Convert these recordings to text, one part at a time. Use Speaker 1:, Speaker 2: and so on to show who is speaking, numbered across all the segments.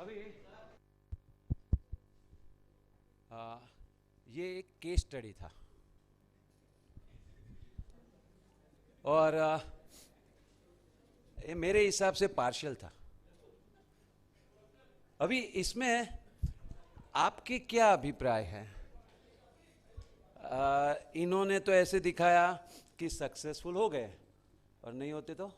Speaker 1: अभी ये एक केस स्टडी था और ये मेरे हिसाब से पार्शियल था। अभी इसमें आपके क्या अभिप्राय है? इन्होंने तो ऐसे दिखाया कि सक्सेसफुल हो गए और नहीं होते तो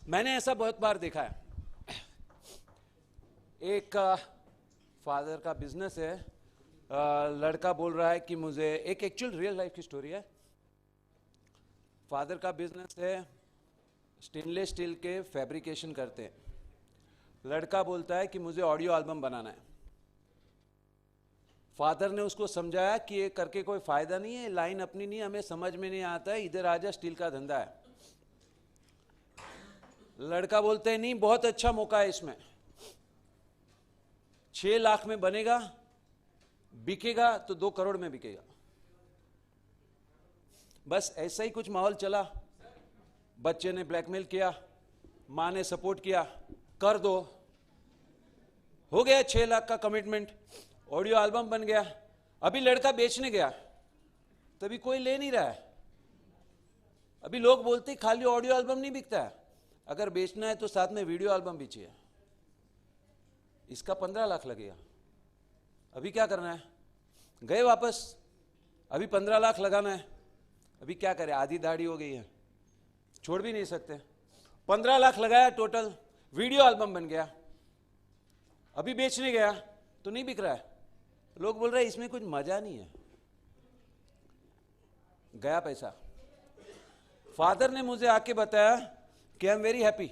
Speaker 1: मैंने ऐसा बहुत बार देखा है। एक फादर का बिजनेस है, लड़का बोल रहा है कि मुझे, एक एक्चुअल रियल लाइफ की स्टोरी है। फादर का बिजनेस है, स्टेनलेस स्टील के फैब्रिकेशन करते हैं। लड़का बोलता है कि मुझे ऑडियो एल्बम बनाना है। फादर ने उसको समझाया कि ये करके कोई फायदा नहीं है, लाइन अपनी नहीं, हमें समझ में नहीं आता है, इधर आजा, स्टील का धंधा है। लड़का बोलते हैं नहीं, बहुत अच्छा मौका है इसमें, 6 लाख में बनेगा, बिकेगा तो 2 करोड़ में बिकेगा। बस ऐसा ही कुछ माहौल चला। बच्चे ने ब्लैकमेल किया, मां ने सपोर्ट किया, कर दो। हो गया 6 लाख का कमिटमेंट, ऑडियो एल्बम बन गया। अभी लड़का बेचने गया, तभी कोई ले नहीं रहा है। अभी लोग बोलते खाली ऑडियो एल्बम नहीं बिकता है, अगर बेचना है तो साथ में वीडियो एल्बम बेचिए, इसका 15 लाख लगेगा। अभी क्या करना है? गए वापस, अभी 15 लाख लगाना है। अभी क्या करें, आधी दाढ़ी हो गई है, छोड़ भी नहीं सकते। 15 लाख लगाया टोटल, वीडियो एल्बम बन गया। अभी बेचने गया तो नहीं बिक रहा है, लोग बोल रहे हैं इसमें कुछ मजा नहीं है। गया पैसा। फादर ने मुझे आके बताया कि आई एम वेरी हैप्पी।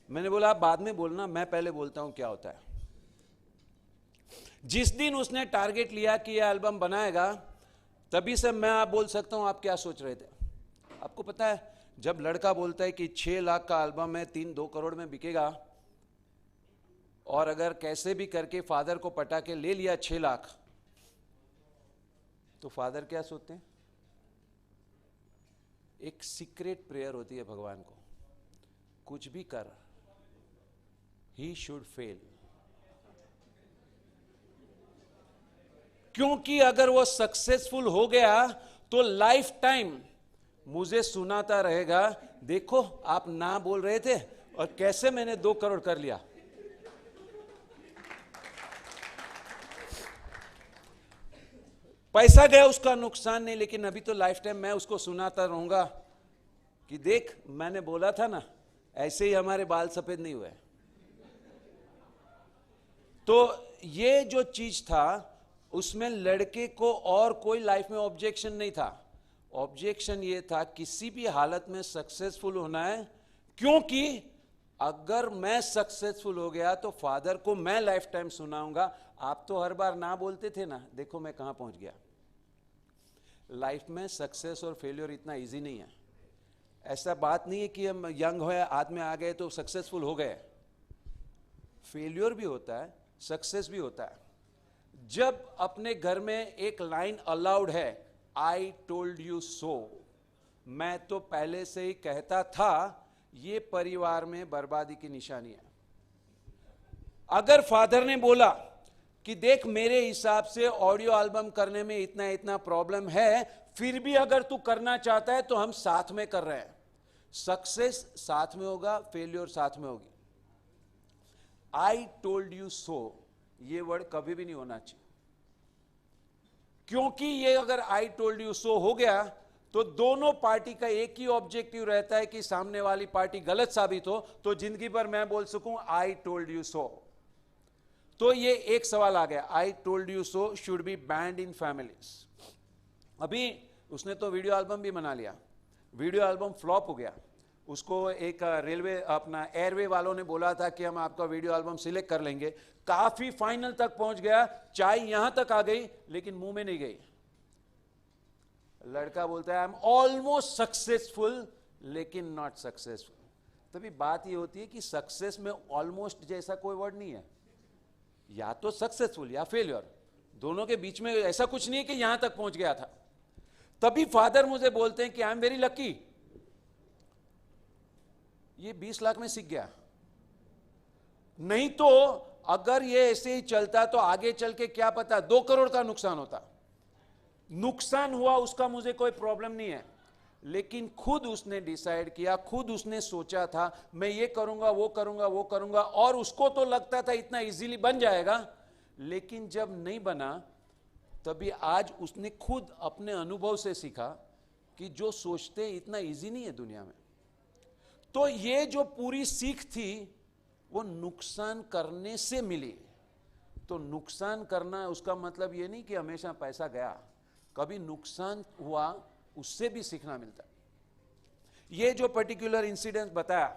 Speaker 1: मैंने बोला आप बाद में बोलना, मैं पहले बोलता हूं क्या होता है। जिस दिन उसने टारगेट लिया कि यह एल्बम बनाएगा, तभी से मैं आप बोल सकता हूं आप क्या सोच रहे थे। आपको पता है, जब लड़का बोलता है कि 6 लाख का एल्बम है, 2 करोड़ में बिकेगा, और अगर कैसे भी करके फादर को पटा के ले लिया 6 लाख, तो फादर क्या सोचते हैं? एक सीक्रेट प्रेयर होती है भगवान को, कुछ भी कर, ही शुड फेल। क्योंकि अगर वो सक्सेसफुल हो गया तो लाइफ टाइम मुझे सुनाता रहेगा, देखो आप ना बोल रहे थे और कैसे मैंने 2 करोड़ कर लिया। पैसा गया, उसका नुकसान नहीं, लेकिन अभी तो लाइफ टाइम मैं उसको सुनाता रहूंगा कि देख मैंने बोला था ना, ऐसे ही हमारे बाल सफेद नहीं हुए। तो ये जो चीज था, उसमें लड़के को और कोई लाइफ में ऑब्जेक्शन नहीं था। ऑब्जेक्शन ये था किसी भी हालत में सक्सेसफुल होना है, क्योंकि अगर मैं सक्सेसफुल हो गया तो फादर को मैं लाइफ टाइम सुनाऊंगा। आप तो हर बार ना बोलते थे ना, देखो मैं कहां पहुंच गया। लाइफ में सक्सेस और फेलियर इतना इजी नहीं है। ऐसा बात नहीं है कि हम यंग हो, हाथ में आ गए तो सक्सेसफुल हो गए। फेलियर भी होता है, सक्सेस भी होता है। जब अपने घर में एक लाइन अलाउड है, आई टोल्ड यू सो, मैं तो पहले से ही कहता था, ये परिवार में बर्बादी की निशानी है। अगर फादर ने बोला कि देख मेरे हिसाब से ऑडियो एल्बम करने में इतना इतना प्रॉब्लम है, फिर भी अगर तू करना चाहता है तो हम साथ में कर रहे हैं। सक्सेस साथ में होगा, फेलियर साथ में होगी। आई टोल्ड यू सो, ये वर्ड कभी भी नहीं होना चाहिए, क्योंकि ये अगर आई टोल्ड यू सो हो गया तो दोनों पार्टी का एक ही ऑब्जेक्टिव रहता है कि सामने वाली पार्टी गलत साबित हो, तो जिंदगी भर मैं बोल सकूं आई टोल्ड यू सो। तो ये एक सवाल आ गया, I told you so should be band in families. अभी उसने तो वीडियो एल्बम भी बना लिया, वीडियो एल्बम फ्लॉप हो गया। उसको एक रेलवे अपना एयरवे वालों ने बोला था कि हम आपका वीडियो एल्बम सिलेक्ट कर लेंगे, काफी फाइनल तक पहुंच गया, चाय यहां तक आ गई लेकिन मुंह में नहीं गई। लड़का बोलता है आई एम ऑलमोस्ट सक्सेसफुल लेकिन नॉट सक्सेसफुल। तभी बात ये होती है कि सक्सेस में ऑलमोस्ट जैसा कोई वर्ड नहीं है, या तो सक्सेसफुल या फेलियर, दोनों के बीच में ऐसा कुछ नहीं है कि यहां तक पहुंच गया था। तभी फादर मुझे बोलते हैं कि आई एम वेरी लकी, ये 20 लाख में सीख गया। नहीं तो अगर ये ऐसे ही चलता तो आगे चल के क्या पता 2 करोड़ का नुकसान होता। नुकसान हुआ उसका मुझे कोई प्रॉब्लम नहीं है, लेकिन खुद उसने डिसाइड किया, खुद उसने सोचा था मैं ये करूंगा वो करूंगा वो करूंगा, और उसको तो लगता था इतना इजीली बन जाएगा, लेकिन जब नहीं बना तभी आज उसने खुद अपने अनुभव से सीखा कि जो सोचते इतना इजी नहीं है दुनिया में। तो ये जो पूरी सीख थी वो नुकसान करने से मिली। तो नुकसान करना उसका मतलब ये नहीं कि हमेशा पैसा गया, कभी नुकसान हुआ उससे भी सीखना मिलता है। ये जो पर्टिकुलर इंसिडेंट बताया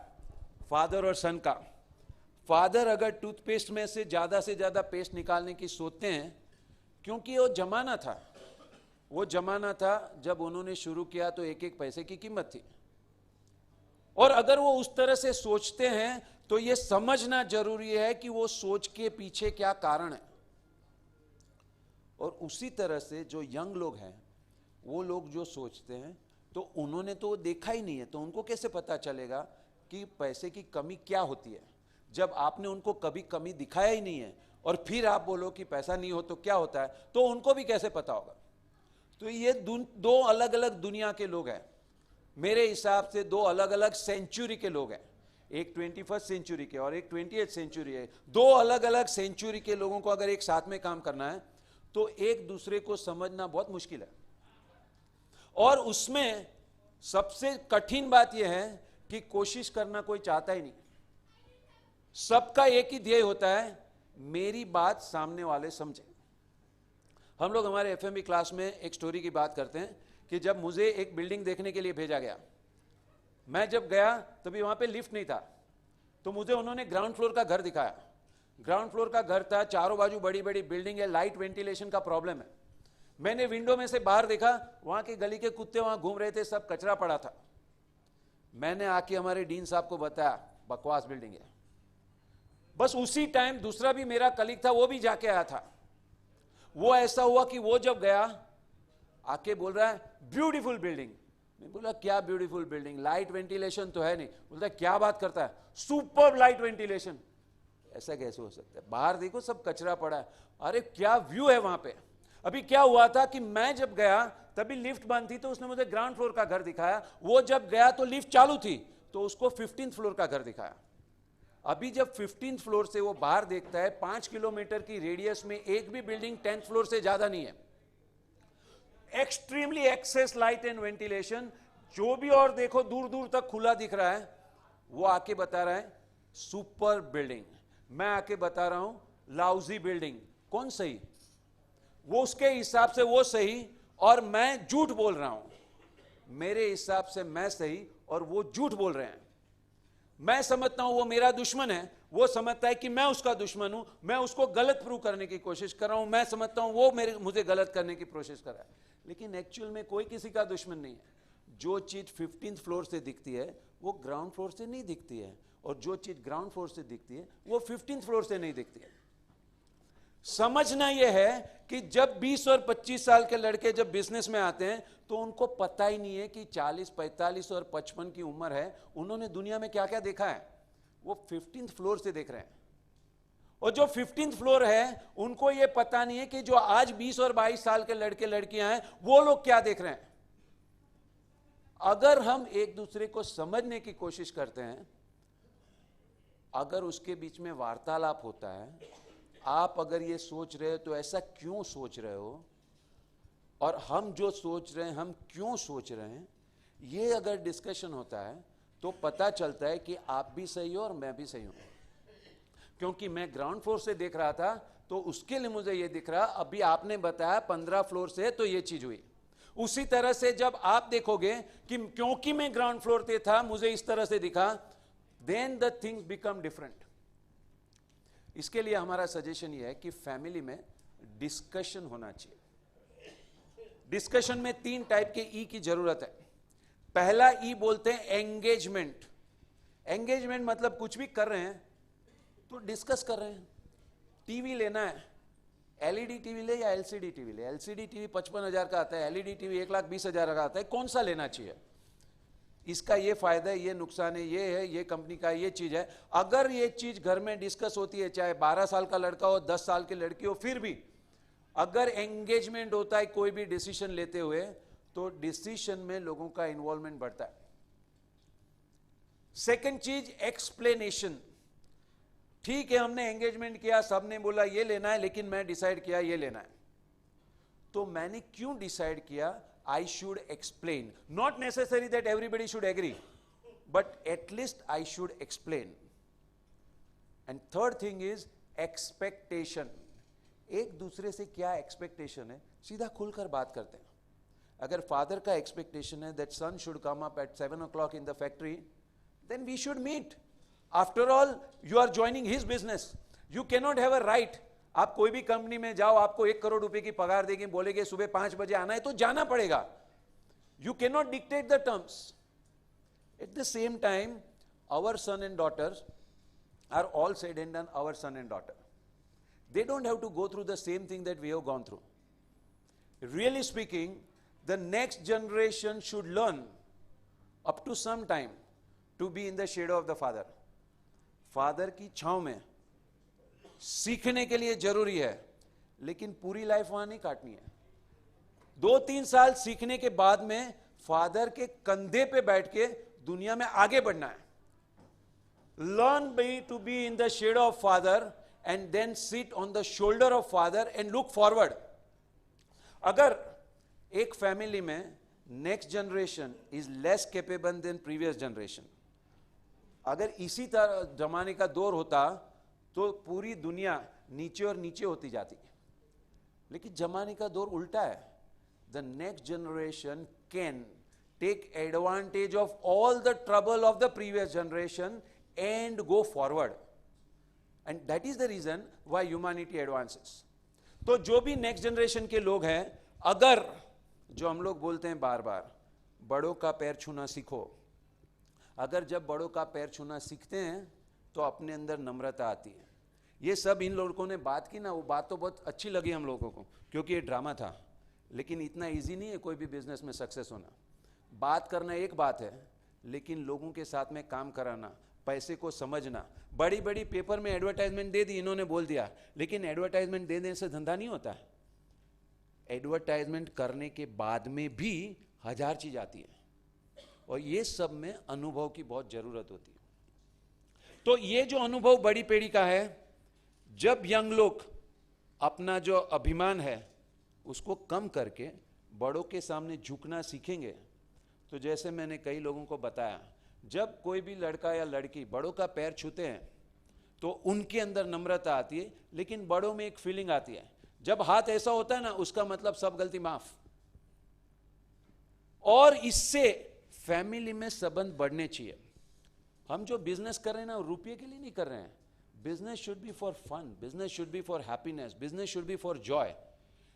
Speaker 1: फादर और सन का, फादर अगर टूथपेस्ट में से ज्यादा पेस्ट निकालने की सोचते हैं, क्योंकि वो जमाना था जब उन्होंने शुरू किया तो एक एक पैसे की कीमत थी, और अगर वो उस तरह से सोचते हैं तो ये समझना जरूरी है कि वो सोच के पीछे क्या कारण है। और उसी तरह से जो यंग लोग हैं, वो लोग जो सोचते हैं तो उन्होंने तो देखा ही नहीं है, तो उनको कैसे पता चलेगा कि पैसे की कमी क्या होती है, जब आपने उनको कभी कमी दिखाया ही नहीं है, और फिर आप बोलो कि पैसा नहीं हो तो क्या होता है, तो उनको भी कैसे पता होगा। तो ये 2 अलग अलग दुनिया के लोग हैं, मेरे हिसाब से 2 अलग अलग सेंचुरी के लोग हैं, एक 21st सेंचुरी के और एक 20th सेंचुरी है। 2 अलग अलग सेंचुरी के लोगों को अगर एक साथ में काम करना है तो एक दूसरे को समझना बहुत मुश्किल है। और उसमें सबसे कठिन बात यह है कि कोशिश करना कोई चाहता ही नहीं। सबका एक ही ध्येय होता है, मेरी बात सामने वाले समझे। हम लोग हमारे एफएमबी क्लास में एक स्टोरी की बात करते हैं कि जब मुझे एक बिल्डिंग देखने के लिए भेजा गया, मैं जब गया तभी वहां पे लिफ्ट नहीं था, तो मुझे उन्होंने ग्राउंड फ्लोर का घर दिखाया। ग्राउंड फ्लोर का घर था, चारों बाजू बड़ी बड़ी बिल्डिंग है, लाइट वेंटिलेशन का प्रॉब्लम है। मैंने विंडो में से बाहर देखा, वहां के गली के कुत्ते वहां घूम रहे थे, सब कचरा पड़ा था। मैंने आके हमारे डीन साहब को बताया बकवास बिल्डिंग है। बस उसी टाइम दूसरा भी मेरा कलीग था, वो भी जाके आया था। वो ऐसा हुआ कि वो जब गया आके बोल रहा है ब्यूटीफुल बिल्डिंग। मैं बोला क्या ब्यूटीफुल बिल्डिंग, लाइट वेंटिलेशन तो है नहीं। बोलता क्या बात करता है, सुपर्ब लाइट वेंटिलेशन। ऐसा कैसे हो सकता है, बाहर देखो सब कचरा पड़ा है। अरे क्या व्यू है वहां पे। अभी क्या हुआ था कि मैं जब गया तभी लिफ्ट बंद थी, तो उसने मुझे ग्राउंड फ्लोर का घर दिखाया। वो जब गया तो लिफ्ट चालू थी, तो उसको 15th फ्लोर का घर दिखाया। अभी जब 15th फ्लोर से वो बाहर देखता है, 5 किलोमीटर की रेडियस में एक भी बिल्डिंग 10th फ्लोर से ज्यादा नहीं है। Extremely access light and ventilation, जो भी और देखो दूर दूर तक खुला दिख रहा है। वो आके बता रहा है सुपर बिल्डिंग, मैं आके बता रहा हूं लाउजी बिल्डिंग। कौन सही? वो उसके हिसाब से वो सही, और मैं झूठ बोल रहा हूं। मेरे हिसाब से मैं सही और वो झूठ बोल रहे हैं। मैं समझता हूं वो मेरा दुश्मन है, वो समझता है कि मैं उसका दुश्मन हूं। मैं उसको गलत प्रूव करने की कोशिश कर रहा हूं, मैं समझता हूं वो मुझे गलत करने की कोशिश कर रहा है। लेकिन एक्चुअल में कोई किसी का दुश्मन नहीं है। जो चीज 15th फ्लोर से दिखती है वो ग्राउंड फ्लोर से नहीं दिखती है, और जो चीज ग्राउंड फ्लोर से दिखती है वो 15th फ्लोर से नहीं दिखती है। समझना यह है कि जब 20 और 25 साल के लड़के जब बिजनेस में आते हैं तो उनको पता ही नहीं है कि 40, 45 और 55 की उम्र है, उन्होंने दुनिया में क्या क्या देखा है। वो 15th फ्लोर से देख रहे हैं, और जो 15th फ्लोर है उनको ये पता नहीं है कि जो आज 20 और 22 साल के लड़के लड़कियां हैं वो लोग क्या देख रहे हैं। अगर हम एक दूसरे को समझने की कोशिश करते हैं, अगर उसके बीच में वार्तालाप होता है, आप अगर ये सोच रहे हो तो ऐसा क्यों सोच रहे हो, और हम जो सोच रहे हैं हम क्यों सोच रहे हैं, ये अगर डिस्कशन होता है तो पता चलता है कि आप भी सही हो और मैं भी सही हूं। क्योंकि मैं ग्राउंड फ्लोर से देख रहा था तो उसके लिए मुझे ये दिख रहा, अभी आपने बताया 15 फ्लोर से तो ये चीज हुई। उसी तरह से जब आप देखोगे कि क्योंकि मैं ग्राउंड फ्लोर पे था मुझे इस तरह से दिखा, then the things become different. इसके लिए हमारा सजेशन ये है कि फैमिली में डिस्कशन होना चाहिए। डिस्कशन में 3 टाइप के ई की जरूरत है। पहला ई बोलते हैं एंगेजमेंट। एंगेजमेंट मतलब कुछ भी कर रहे हैं तो डिस्कस कर रहे हैं। टीवी लेना है, एलईडी टीवी ले या एलसीडी टीवी ले? एलसीडी टीवी 55,000 का आता है, एलईडी टीवी 1,20,000 का आता है, कौन सा लेना चाहिए? इसका ये फायदा है, ये नुकसान है, ये कंपनी का ये चीज है। अगर ये चीज घर में डिस्कस होती है, चाहे 12 साल का लड़का हो, 10 साल की लड़की हो, फिर भी अगर एंगेजमेंट होता है कोई भी डिसीजन लेते हुए, तो डिसीजन में लोगों का इन्वॉल्वमेंट बढ़ता है। सेकंड चीज, एक्सप्लेनेशन। ठीक है, हमने एंगेजमेंट किया, सबने बोला ये लेना है, लेकिन मैं डिसाइड किया ये लेना है। तो मैंने क्यों डिसाइड किया? I should explain. Not necessary that everybody should agree, but at least I should explain. And third thing is expectation. एक दूसरे से क्या एक्सपेक्टेशन है, सीधा खुलकर बात करते हैं। अगर फादर का एक्सपेक्टेशन है that son should come up at 7 o'clock in the factory, then we should meet. After all, you are joining his business. You cannot have a right. आप कोई भी कंपनी में जाओ, आपको 1 करोड़ रुपए की पगार देगी, बोलेगे सुबह 5 बजे आना है, तो जाना पड़ेगा। You can not dictate the terms. At the same time, our son and daughters are all said and done our son and daughter. They don't have to go through the same thing that we have gone through. Really speaking, the next generation should learn up to some time to be in the shadow of the father. Father की छांव में सीखने के लिए जरूरी है, लेकिन पूरी लाइफ वहां नहीं काटनी है। 2-3 साल सीखने के बाद में फादर के कंधे पे बैठ के दुनिया में आगे बढ़ना है। Learn be to be in the shadow of father and then sit on the shoulder of father and look forward. अगर एक फैमिली में next generation is less capable than previous generation, अगर इसी तरह जमाने का दौर होता तो पूरी दुनिया नीचे और नीचे होती जाती। लेकिन जमाने का दौर उल्टा है। The next generation can take advantage of all the trouble of the previous generation and go forward, and that is the reason why humanity advances. तो जो भी नेक्स्ट जनरेशन के लोग हैं, अगर जो हम लोग बोलते हैं बार बार, बड़ों का पैर छूना सीखो, अगर जब बड़ों का पैर छूना सीखते हैं तो अपने अंदर नम्रता आती है। ये सब इन लोगों ने बात की ना, वो बात तो बहुत अच्छी लगी हम लोगों को, क्योंकि ये ड्रामा था। लेकिन इतना इजी नहीं है कोई भी बिजनेस में सक्सेस होना। बात करना एक बात है, लेकिन लोगों के साथ में काम कराना, पैसे को समझना। बड़ी बड़ी पेपर में एडवर्टाइजमेंट दे दी, इन्होंने बोल दिया, लेकिन एडवर्टाइजमेंट देने से धंधा नहीं होता है। एडवर्टाइजमेंट करने के बाद में भी 1000 चीज आती है, और ये सब में अनुभव की बहुत जरूरत होती है। तो ये जो अनुभव बड़ी पीढ़ी का है, जब यंग लोग अपना जो अभिमान है उसको कम करके बड़ों के सामने झुकना सीखेंगे, तो जैसे मैंने कई लोगों को बताया, जब कोई भी लड़का या लड़की बड़ों का पैर छूते हैं तो उनके अंदर नम्रता आती है, लेकिन बड़ों में एक फीलिंग आती है, जब हाथ ऐसा होता है ना, उसका मतलब सब गलती माफ। और इससे फैमिली में संबंध बढ़ने चाहिए। हम जो बिजनेस कर रहे हैं ना, रुपये के लिए नहीं कर रहे हैं। Business should be for fun, business should be for happiness, business should be for joy,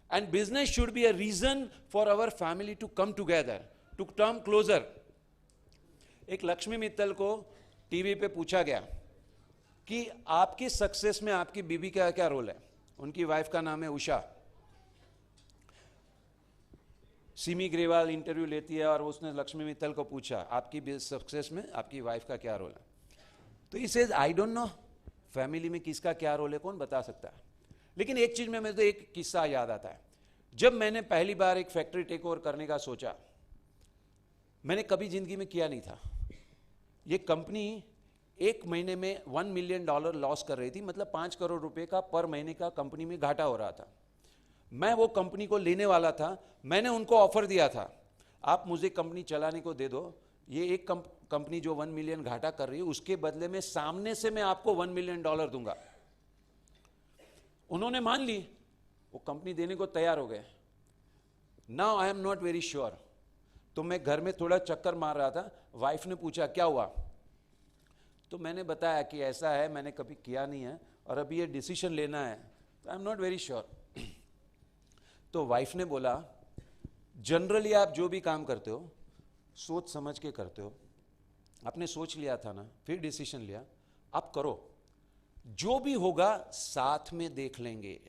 Speaker 1: and business should be a reason for our family to come together, to come closer. एक लक्ष्मी मित्तल को टीवी पे पूछा गया कि आपकी success में आपकी बीवी का क्या रोल है। उनकी वाइफ का नाम है उषा। सिमी ग्रेवाल इंटरव्यू लेती है और उसने लक्ष्मी मित्तल को पूछा, आपकी सक्सेस में आपकी वाइफ का क्या रोल है। तो he says, I don't know, family में किसका क्या रोल है कौन बता सकता है। लेकिन एक चीज में मुझे तो एक किस्सा याद आता है। जब मैंने पहली बार एक फैक्ट्री टेक ओवर करने का सोचा, मैंने कभी जिंदगी में किया नहीं था। ये कंपनी 1 महीने में $1 मिलियन लॉस कर रही थी, मतलब 5 करोड़ रुपए का पर महीने का कंपनी में घाटा हो रहा था। मैं वो कंपनी को लेने वाला था। मैंने उनको ऑफर दिया था, आप मुझे कंपनी चलाने को दे दो, ये एक कंपनी जो 1 मिलियन घाटा कर रही है, उसके बदले में सामने से मैं आपको $1 मिलियन दूंगा। उन्होंने मान ली, वो कंपनी देने को तैयार हो गए। Now I am not very sure. तो मैं घर में थोड़ा चक्कर मार रहा था, वाइफ ने पूछा क्या हुआ, तो मैंने बताया कि ऐसा है, मैंने कभी किया नहीं है और अभी ये डिसीजन लेना है, तो I am not very sure. तो वाइफ ने बोला, जनरली आप जो भी काम करते हो सोच समझ के करते हो, आपने सोच लिया था ना, फिर डिसीजन लिया, आप करो, जो भी होगा साथ में देख लेंगे,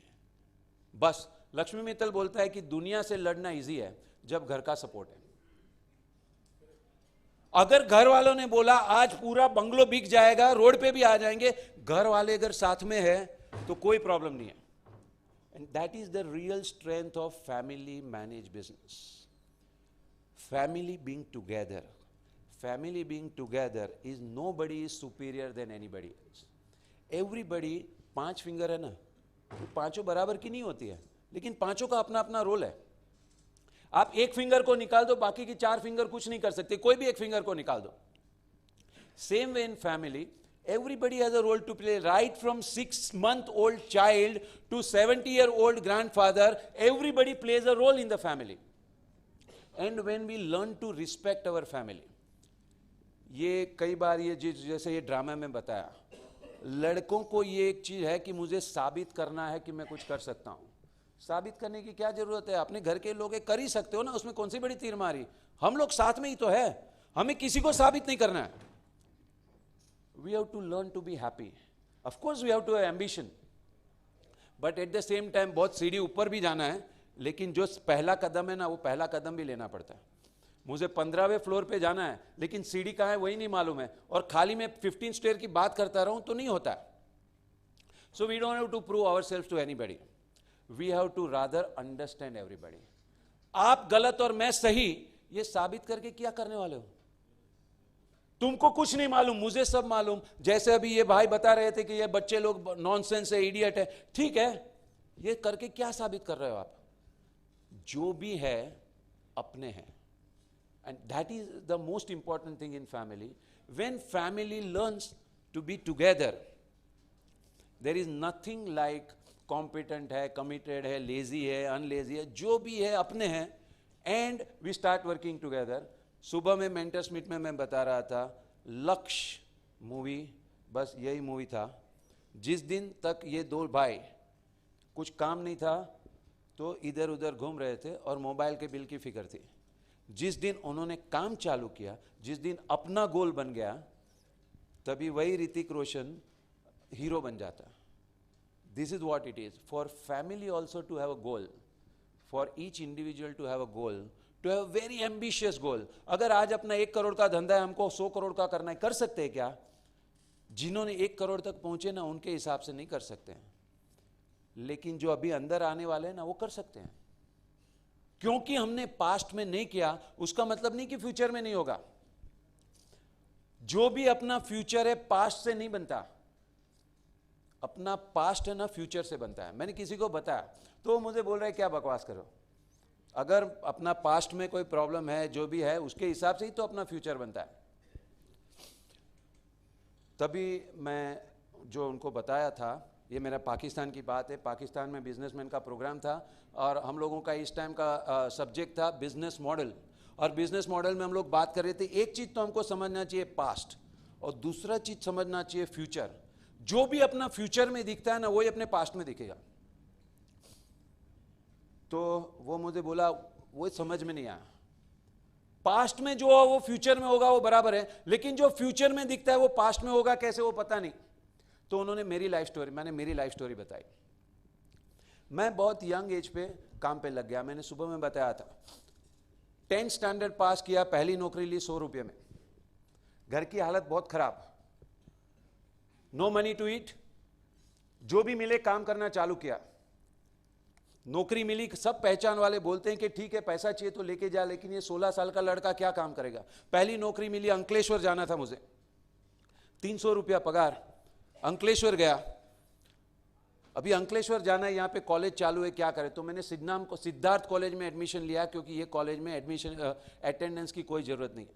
Speaker 1: बस लक्ष्मी मित्तल बोलता है कि दुनिया से लड़ना इजी है जब घर का सपोर्ट है। अगर घर वालों ने बोला आज पूरा बंगलो बिक जाएगा, रोड पे भी आ जाएंगे, घर वाले अगर साथ में है तो कोई प्रॉब्लम नहीं है। And that is the real strength of family manage business. Family being together, family being together is nobody is superior than anybody else. Everybody 5 finger है ना, वो पांचों बराबर की नहीं होती है, लेकिन पांचों का अपना अपना रोल है। आप एक फिंगर को निकाल दो, बाकी की 4 फिंगर कुछ नहीं कर सकते, कोई भी एक फिंगर को निकाल दो। Same way in family, everybody has a role to play, right from 6-month-old child to 70-year-old grandfather, everybody plays a role in the family. And when we learn to respect our family, ये कई बार ये जैसे ये drama में बताया, लड़कों को ये एक चीज है कि मुझे साबित करना है कि मैं कुछ कर सकता हूं। साबित करने की क्या जरूरत है, अपने घर के लोग कर ही सकते हो ना, उसमें कौन सी बड़ी तीर मारी। हम लोग साथ में ही तो है, हमें किसी को साबित नहीं करना है। We have to learn to be happy. Of course we have to have ambition, but at the same time बहुत सीढ़ी ऊपर भी जाना है, लेकिन जो पहला कदम है ना, वो पहला कदम भी लेना पड़ता है। मुझे 15वें फ्लोर पे जाना है, लेकिन सीढ़ी कहाँ है वही नहीं मालूम है, और खाली मैं 15 स्टेयर की बात करता रहूं तो नहीं होता। So we don't have to prove ourselves to anybody. We have to rather understand everybody. आप गलत और मैं सही, ये साबित करके क्या करने वाले हो? तुमको कुछ नहीं मालूम, मुझे सब मालूम। जैसे अभी ये भाई बता रहे थे कि ये बच्चे लोग नॉनसेंस है, इडियट है, ठीक है, ये करके क्या साबित कर रहे हो आप? जो भी है अपने हैं। And that is the most important thing in family. When family learns to be together, there is nothing like competent है, कमिटेड है, लेजी है, अनलेजी है, जो भी है अपने हैं। And we start working together. सुबह में मेंटर्स मीट में मैं बता रहा था, लक्ष्य मूवी, बस यही मूवी था। जिस दिन तक ये 2 भाई कुछ काम नहीं था तो इधर उधर घूम रहे थे और मोबाइल के बिल की फिक्र थी। जिस दिन उन्होंने काम चालू किया, जिस दिन अपना गोल बन गया, तभी वही ऋतिक रोशन हीरो बन जाता। This is what it is for family also to have a goal, for each individual to have a goal, to have very ambitious goal. अगर आज अपना 1 करोड़ का धंधा है, हमको 100 करोड़ का करना है, कर सकते हैं क्या? जिन्होंने 1 करोड़ तक पहुंचे ना, उनके हिसाब से नहीं कर सकते हैं, लेकिन जो अभी अंदर आने वाले हैं ना, वो कर सकते हैं। क्योंकि हमने पास्ट में नहीं किया, उसका मतलब नहीं कि फ्यूचर में नहीं होगा। जो भी अपना फ्यूचर है पास्ट से नहीं बनता, अपना पास्ट है ना फ्यूचर से बनता है। मैंने किसी को बताया तो वो मुझे बोल रहा है क्या बकवास करो, अगर अपना पास्ट में कोई प्रॉब्लम है, जो भी है उसके हिसाब से ही तो अपना फ्यूचर बनता है। तभी मैं जो उनको बताया था, ये मेरा पाकिस्तान की बात है। पाकिस्तान में बिजनेसमैन का प्रोग्राम था और हम लोगों का इस टाइम का सब्जेक्ट था बिजनेस मॉडल। और बिजनेस मॉडल में हम लोग बात कर रहे थे, एक चीज तो हमको समझना चाहिए पास्ट, और दूसरा चीज समझना चाहिए फ्यूचर। जो भी अपना फ्यूचर में दिखता है ना, वही अपने पास्ट में दिखेगा। तो वो मुझे बोला वो समझ में नहीं आया, पास्ट में जो वो फ्यूचर में होगा वो बराबर है, लेकिन जो फ्यूचर में दिखता है वो पास्ट में होगा कैसे, वो पता नहीं। तो उन्होंने मैंने मेरी लाइफ स्टोरी बताई। मैं बहुत यंग एज पे काम पे लग गया। मैंने सुबह में बताया था, 10th स्टैंडर्ड पास किया, पहली नौकरी ली 100 रुपये में, घर की हालत बहुत खराब, नो मनी टू ईट, जो भी मिले काम करना चालू किया। नौकरी मिली, सब पहचान वाले बोलते हैं कि ठीक है पैसा चाहिए तो लेके जा, लेकिन ये 16 साल का लड़का क्या काम करेगा। पहली नौकरी मिली, अंकलेश्वर जाना था मुझे, 300 रुपया पगार, अंकलेश्वर गया। अभी अंकलेश्वर जाना है, यहाँ पे कॉलेज चालू है, क्या करे। तो मैंने सिद्धार्थ कॉलेज में एडमिशन लिया, क्योंकि ये कॉलेज में एडमिशन अटेंडेंस की कोई जरूरत नहीं।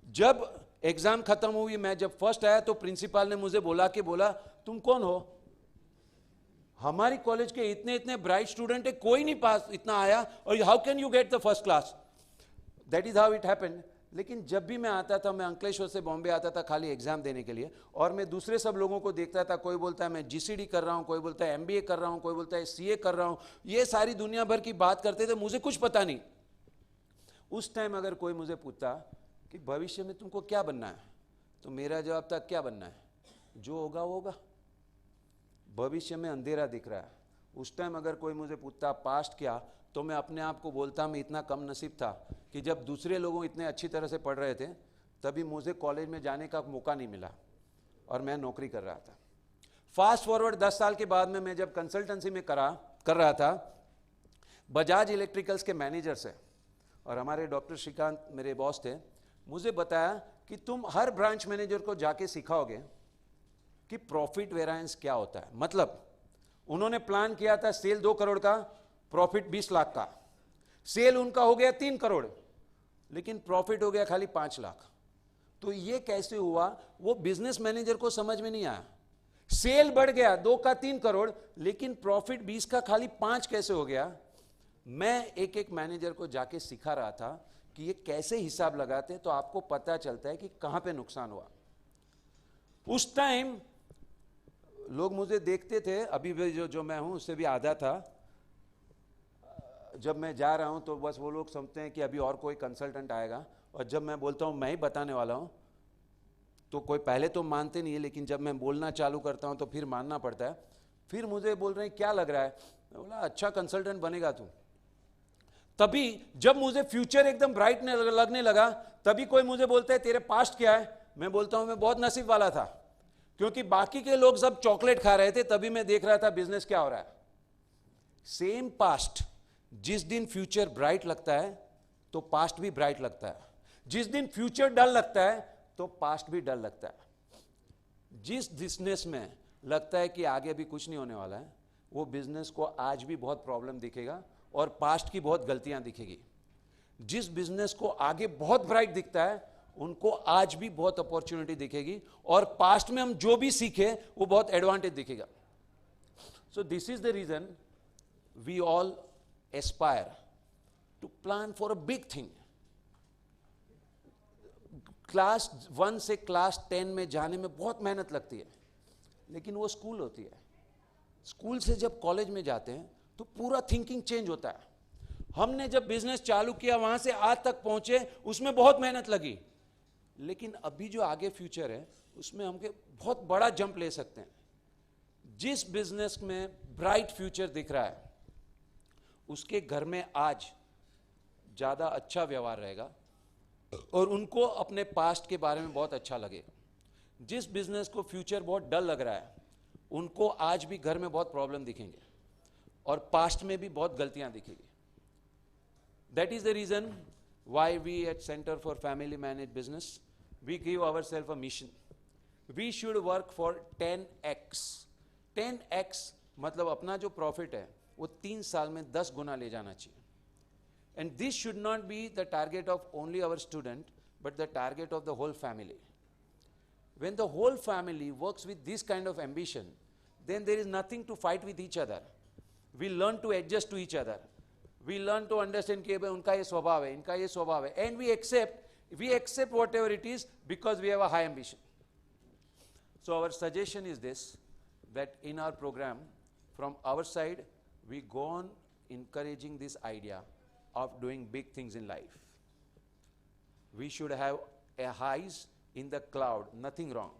Speaker 1: जब एग्जाम खत्म हुई, मैं जब फर्स्ट आया तो प्रिंसिपल ने मुझे बोला तुम कौन हो? हमारी कॉलेज के इतने इतने ब्राइट स्टूडेंट है, कोई नहीं पास इतना आया, और how can you get the first class? That is how it happened. लेकिन जब भी मैं आता था, मैं अंकलेश्वर से बॉम्बे आता था खाली एग्जाम देने के लिए, और मैं दूसरे सब लोगों को देखता था, कोई बोलता है मैं जीसीडी कर रहा हूं, कोई बोलता है एमबीए कर रहा हूं, कोई बोलता है सीए कर रहा हूं, ये सारी दुनिया भर की बात करते थे, मुझे कुछ पता नहीं। उस टाइम अगर कोई मुझे पूछता कि भविष्य में तुमको क्या बनना है, तो मेरा जवाब था क्या बनना है, जो होगा वो होगा। भविष्य में अंधेरा दिख रहा है, उस टाइम अगर कोई मुझे पूछता पास्ट क्या, तो मैं अपने आप को बोलता मैं इतना कम नसीब था कि जब दूसरे लोगों इतने अच्छी तरह से पढ़ रहे थे तभी मुझे कॉलेज में जाने का मौका नहीं मिला और मैं नौकरी कर रहा था। फास्ट फॉरवर्ड 10 साल के बाद में मैं जब कंसल्टेंसी में कर रहा था बजाज इलेक्ट्रिकल्स के मैनेजर से, और हमारे डॉक्टर श्रीकांत मेरे बॉस थे, मुझे बताया कि तुम हर ब्रांच मैनेजर को जाके सिखाओगे कि प्रॉफिट वेरिएंस क्या होता है। मतलब उन्होंने प्लान किया था सेल 2 करोड़ का, प्रॉफिट 20 लाख का। सेल उनका हो गया 3 करोड़, लेकिन प्रॉफिट हो गया खाली 5 लाख। तो ये कैसे हुआ वो बिजनेस मैनेजर को समझ में नहीं आया। सेल बढ़ गया 2 का 3 करोड़, लेकिन प्रॉफिट 20 का खाली 5 कैसे हो गया। मैं एक एक मैनेजर को जाके सिखा रहा था कि ये कैसे हिसाब लगाते हैं, तो आपको पता चलता है कि कहां पे नुकसान हुआ। उस टाइम लोग मुझे देखते थे, अभी भी जो मैं हूं उससे भी आधा था। जब मैं जा रहा हूं तो बस वो लोग समझते हैं कि अभी और कोई कंसल्टेंट आएगा, और जब मैं बोलता हूं मैं ही बताने वाला हूं तो कोई पहले तो मानते नहीं है, लेकिन जब मैं बोलना चालू करता हूं तो फिर मानना पड़ता है। फिर मुझे बोल रहे हैं क्या लग रहा है, मैं बोला अच्छा कंसल्टेंट बनेगा तू। तभी जब मुझे फ्यूचर एकदम ब्राइट लगने लगा, तभी कोई मुझे बोलता है तेरे पास्ट क्या है। मैं बोलता हूं मैं बहुत नसीब वाला था, क्योंकि बाकी के लोग सब चॉकलेट खा रहे थे, तभी मैं देख रहा था बिजनेस क्या हो रहा है। सेम पास्ट, जिस दिन फ्यूचर ब्राइट लगता है तो पास्ट भी ब्राइट लगता है, जिस दिन फ्यूचर डल लगता है तो पास्ट भी डल लगता है। जिस बिजनेस में लगता है कि आगे भी कुछ नहीं होने वाला है, वो बिजनेस को आज भी बहुत प्रॉब्लम दिखेगा और पास्ट की बहुत गलतियां दिखेगी। जिस बिजनेस को आगे बहुत ब्राइट दिखता है उनको आज भी बहुत अपॉर्चुनिटी दिखेगी, और पास्ट में हम जो भी सीखे वो बहुत एडवांटेज दिखेगा। So this is the reason we all aspire to plan for a big thing. Class 1 से क्लास 10 में जाने में बहुत मेहनत लगती है, लेकिन वो स्कूल होती है। स्कूल से जब कॉलेज में जाते हैं तो पूरा थिंकिंग चेंज होता है। हमने जब बिजनेस चालू किया वहां से आज तक पहुंचे, उसमें बहुत मेहनत लगी, लेकिन अभी जो आगे फ्यूचर है उसमें हम बहुत बड़ा जंप ले सकते हैं। जिस बिजनेस में ब्राइट फ्यूचर दिख रहा है उसके घर में आज ज्यादा अच्छा व्यवहार रहेगा और उनको अपने पास्ट के बारे में बहुत अच्छा लगेगा। जिस बिजनेस को फ्यूचर बहुत डल लग रहा है उनको आज भी घर में बहुत प्रॉब्लम दिखेंगे और पास्ट में भी बहुत गलतियां दिखेगी। That is the reason why we at Center for Family Managed Business, we give ourselves a mission. We should work for 10x. 10x मतलब अपना जो प्रॉफिट है वो 3 साल में 10 गुना ले जाना चाहिए। And this should not be the target of only our student, but the target of the whole family. When the whole family works with this kind of ambition, then there is nothing to fight with each other. We learn to adjust to each other. We learn to understand कि उनका ये स्वभाव है, इनका ये स्वभाव है, and we accept whatever it is because we have a high ambition. So our suggestion is this, that in our program, from our side, we go on encouraging this idea of doing big things in life. We should have a highs in the cloud, nothing wrong.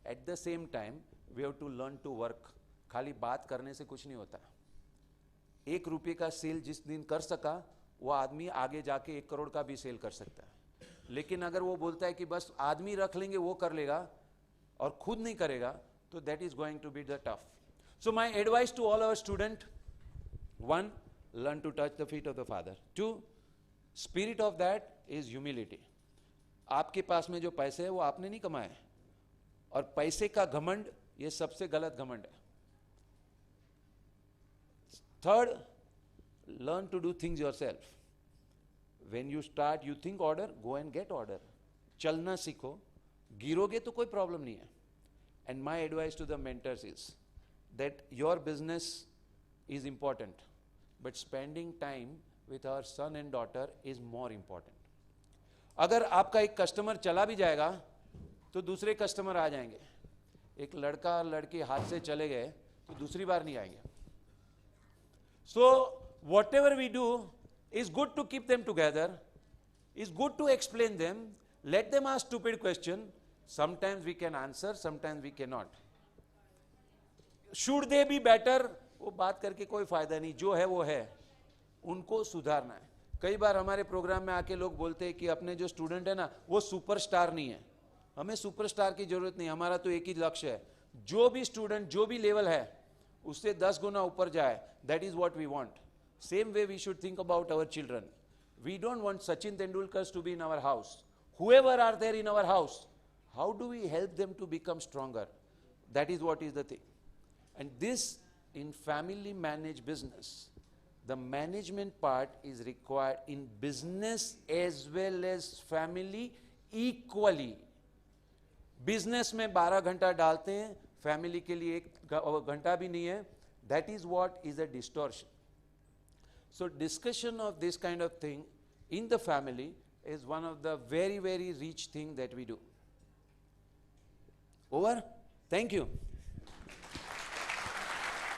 Speaker 1: At the same time, we have to learn to work. खाली बात करने से कुछ नहीं होता। 1 रुपये का cell जिस दिन कर सका वो आदमी आगे जाके 1 करोड़ का भी सेल कर सकता है। लेकिन अगर वो बोलता है कि बस आदमी रख लेंगे वो कर लेगा और खुद नहीं करेगा, तो that is going to be the tough. So my advice to all our student, 1, learn to touch the feet of the Father. 2, spirit of that is humility. आपके पास में जो पैसे है वो आपने नहीं कमाए, और पैसे का घमंड ये सबसे गलत घमंड है। 3rd, learn to do things yourself. When you start, you think order, go and get order. चलना सीखो, गिरोगे तो कोई प्रॉब्लम नहीं है। And my advice to the mentors is that your business is important, but spending time with our son and daughter is more important. अगर आपका एक customer चला भी जाएगा तो दूसरे कस्टमर आ जाएंगे। एक लड़का और लड़की हाथ से चले गए तो दूसरी बार नहीं आएंगे। So whatever we do is good to keep them together, is good to explain them, let them ask stupid question. Sometimes we can answer, sometimes we cannot. Should they be better वो बात करके कोई फायदा नहीं, जो है वो है, उनको सुधारना है। कई बार हमारे प्रोग्राम में आके लोग बोलते हैं कि अपने जो स्टूडेंट है ना वो सुपरस्टार नहीं है। हमें सुपरस्टार की जरूरत नहीं, हमारा तो एक ही लक्ष्य है, जो भी स्टूडेंट जो भी लेवल है उससे 10 गुना ऊपर जाए, that is what we want. Same way we should think about our children. We don't want Sachin Tendulkar to be in our house. Whoever are there in our house, how do we help them to become stronger? That is what is the thing. And this, in family managed business, the management part is required in business as well as family equally. Business में 12 घंटा डालते हैं, family के लिए 1 घंटा भी नहीं है, that is what is a distortion. So discussion of this kind of thing in the family is one of the very, very rich thing that we do. Over? Thank you.